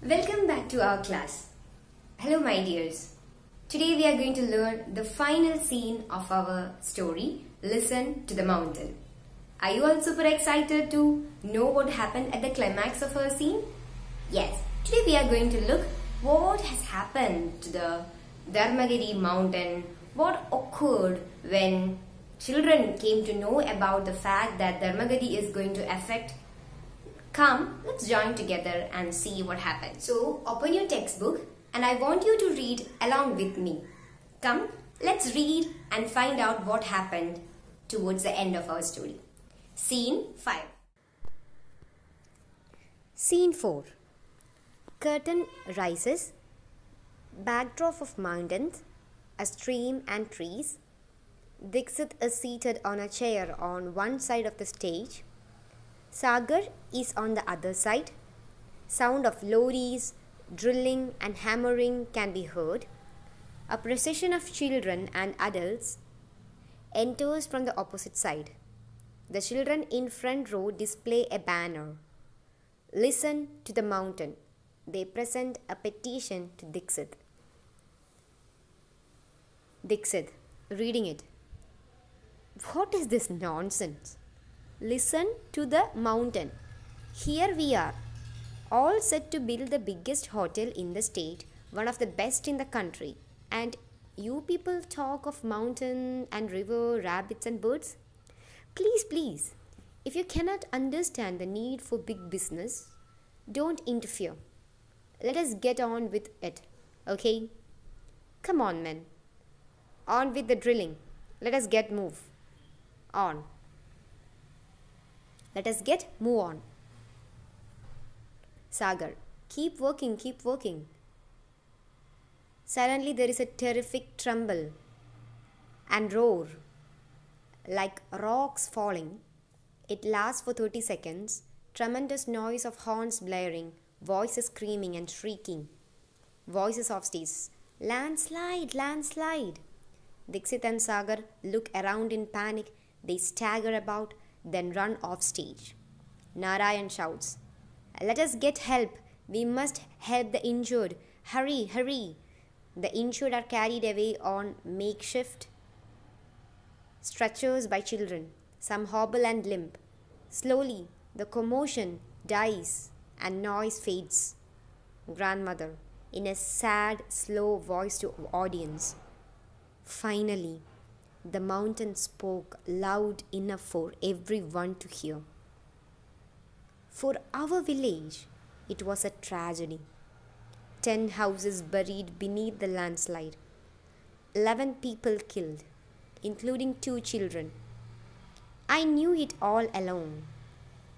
Welcome back to our class. Hello my dears. Today we are going to learn the final scene of our story, Listen to the Mountain. Are you all super excited to know what happened at the climax of our scene? Yes, today we are going to look what has happened to the Dharmagiri mountain, what occurred when children came to know about the fact that Dharmagiri is going to affect. Come, let's join together and see what happens. So, open your textbook and I want you to read along with me. Come, let's read and find out what happened towards the end of our story. Scene 5. Scene 4. Curtain rises. Backdrop of mountains, a stream and trees. Dixit is seated on a chair on one side of the stage. Sagar is on the other side. Sound of lorries, drilling and hammering can be heard. A procession of children and adults enters from the opposite side. The children in front row display a banner. Listen to the mountain. They present a petition to Dixit. Dixit, reading it. What is this nonsense? Listen to the mountain. Here we are, all set to build the biggest hotel in the state, one of the best in the country. And you people talk of mountain and river, rabbits and birds? Please, if you cannot understand the need for big business, don't interfere. Let us get on with it, okay? Come on, men. On with the drilling. Let us move on. Let us move on. Sagar, keep working. Suddenly there is a terrific tremble and roar, like rocks falling. It lasts for 30 seconds. Tremendous noise of horns blaring, voices screaming and shrieking. Voices of stage. Landslide. Dixit and Sagar look around in panic. They stagger about, then run off stage. Narayan shouts, "Let us get help. We must help the injured. Hurry. The injured are carried away on makeshift stretchers by children. Some hobble and limp. Slowly, the commotion dies and noise fades. Grandmother, in a sad, slow voice to audience. Finally, the mountain spoke loud enough for everyone to hear. For our village, it was a tragedy. 10 houses buried beneath the landslide. 11 people killed, including 2 children. I knew it all along.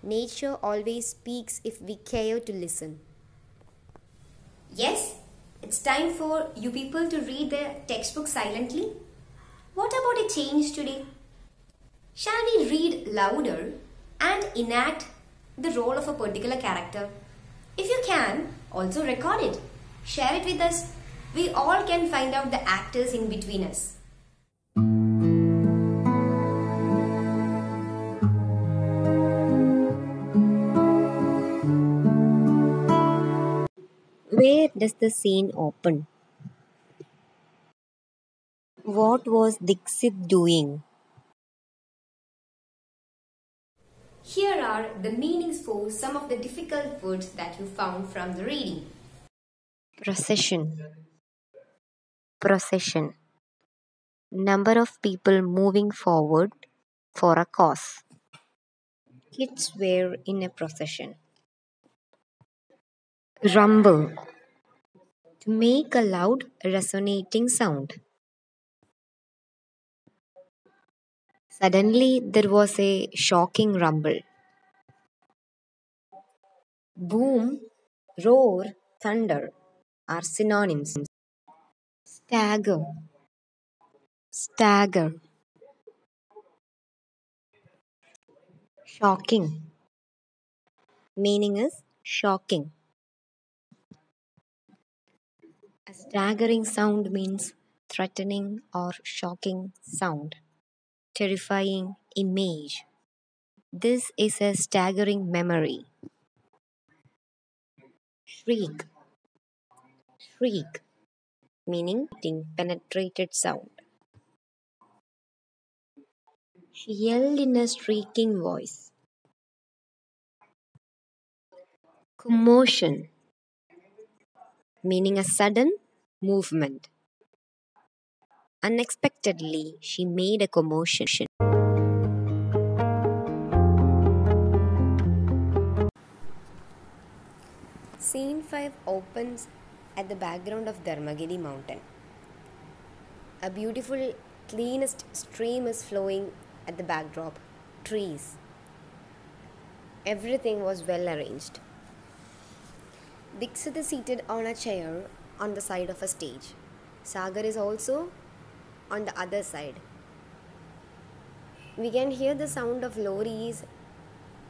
Nature always speaks if we care to listen." Yes, it's time for you people to read the textbook silently. What about a change today? Shall we read louder and enact the role of a particular character? If you can, also record it. Share it with us. We all can find out the actors in between us. Where does the scene open? What was Dixit doing? Here are the meanings for some of the difficult words that you found from the reading. Procession. Number of people moving forward for a cause. Kids were in a procession. Rumble. To make a loud resonating sound. Suddenly there was a shocking rumble. Boom, roar, thunder are synonyms. Stagger. Shocking. Meaning is shocking. A staggering sound means threatening or shocking sound. Terrifying image. This is a staggering memory. Shriek, shriek, meaning penetrated sound. She yelled in a shrieking voice. Commotion, meaning a sudden movement. Unexpectedly, she made a commotion. Scene 5 opens at the background of Dharmagiri mountain. A beautiful, cleanest stream is flowing at the backdrop. Trees. Everything was well arranged. Dixit is seated on a chair on the side of a stage. Sagar is also on the other side. We can hear the sound of lorries,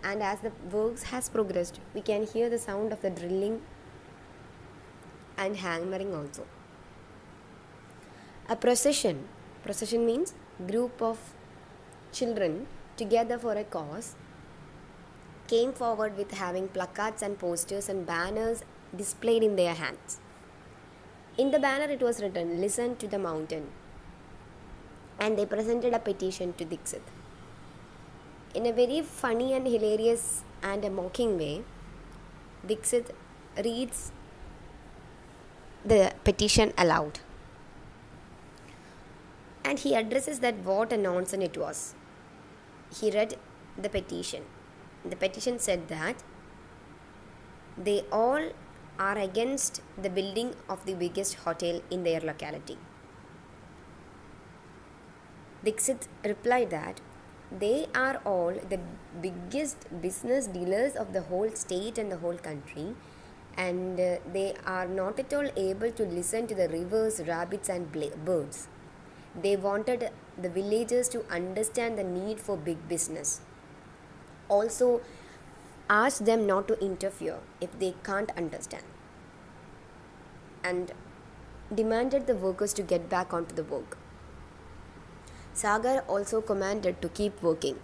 and as the works has progressed, we can hear the sound of the drilling and hammering also. A procession. Procession means group of children together for a cause came forward with having placards and posters and banners displayed in their hands. In the banner it was written, "Listen to the mountain." And they presented a petition to Dixit. In a very funny and hilarious and a mocking way, Dixit reads the petition aloud. And he addresses that what a nonsense it was. He read the petition. The petition said that they all are against the building of the biggest hotel in their locality. Dixit replied that they are all the biggest business dealers of the whole state and the whole country, and they are not at all able to listen to the rivers, rabbits, and birds. They wanted the villagers to understand the need for big business. Also, asked them not to interfere if they can't understand, and demanded the workers to get back onto the work. Sagar also commanded to keep working.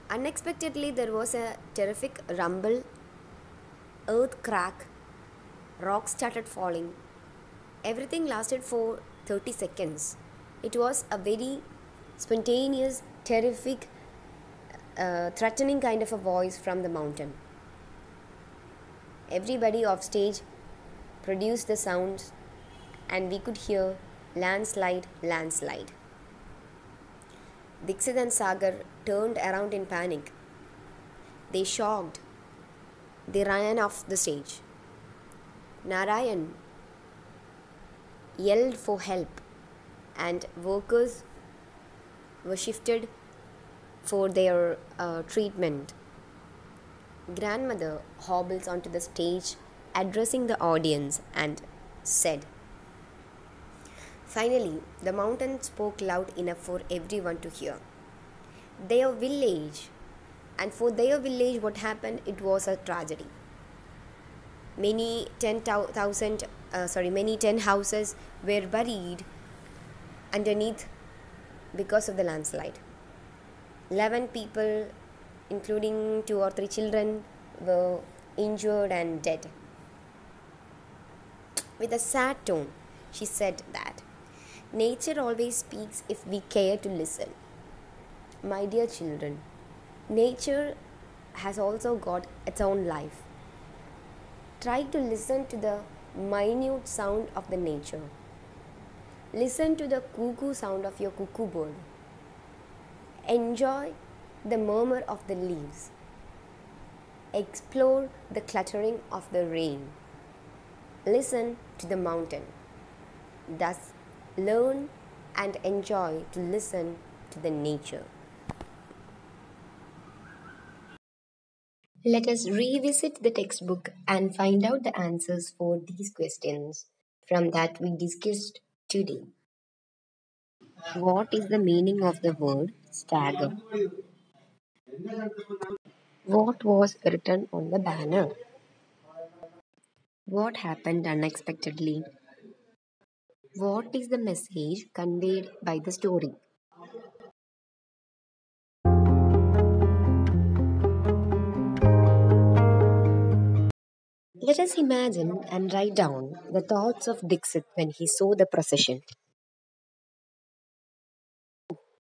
Unexpectedly, there was a terrific rumble, earth crack, rocks started falling. Everything lasted for 30 seconds. It was a very spontaneous, terrific, threatening kind of a voice from the mountain. Everybody off stage produced the sounds, and we could hear landslide, landslide. Dixit and Sagar turned around in panic. They shocked. They ran off the stage. Narayan yelled for help, and workers were shifted for their treatment. Grandmother hobbles onto the stage, addressing the audience, and said, "Finally, the mountain spoke loud enough for everyone to hear. Their village, and for their village, what happened? It was a tragedy. Many 10 houses were buried underneath because of the landslide. 11 people, including 2 or 3 children, were injured and dead." With a sad tone, she said that nature always speaks if we care to listen. My dear children, nature has also got its own life. Try to listen to the minute sound of the nature. Listen to the cuckoo sound of your cuckoo bird. Enjoy the murmur of the leaves. Explore the clattering of the rain. Listen to the mountain. Thus, learn and enjoy to listen to the nature. Let us revisit the textbook and find out the answers for these questions from that we discussed today. What is the meaning of the word stagger? What was written on the banner? What happened unexpectedly? What is the message conveyed by the story? Let us imagine and write down the thoughts of Dixit when he saw the procession.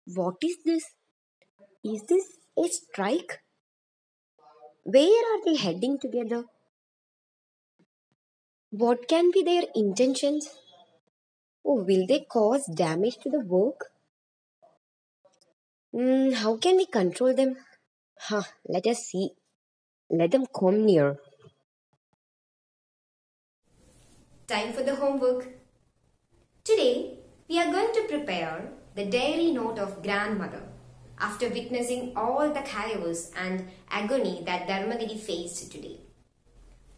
What is this? Is this a strike? Where are they heading together? What can be their intentions? Oh, will they cause damage to the work? How can we control them? Let us see. Let them come near. Time for the homework. Today, we are going to prepare the diary note of grandmother after witnessing all the chaos and agony that Dharmagiri faced today.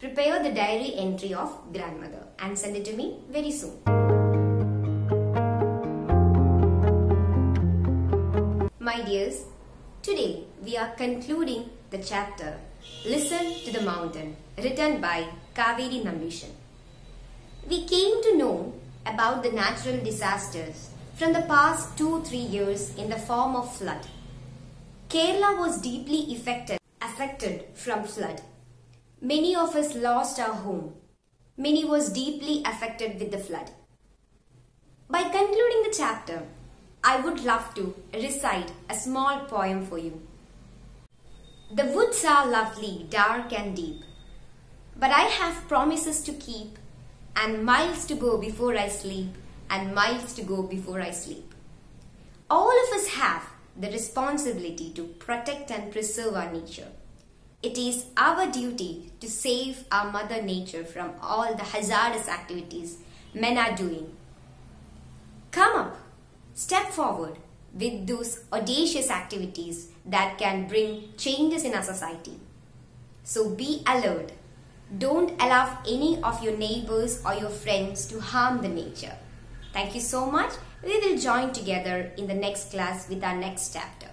Prepare the diary entry of grandmother and send it to me very soon. My dears, today we are concluding the chapter Listen to the Mountain, written by Kaveri Nambishan. We came to know about the natural disasters from the past 2-3 years in the form of flood. Kerala was deeply affected from flood. Many of us lost our home. Many was deeply affected with the flood. By concluding the chapter, I would love to recite a small poem for you. The woods are lovely, dark and deep, but I have promises to keep, and miles to go before I sleep, and miles to go before I sleep. All of us have the responsibility to protect and preserve our nature. It is our duty to save our mother nature from all the hazardous activities men are doing. Come up, step forward with those audacious activities that can bring changes in our society. So be alert. Don't allow any of your neighbors or your friends to harm the nature. Thank you so much. We will join together in the next class with our next chapter.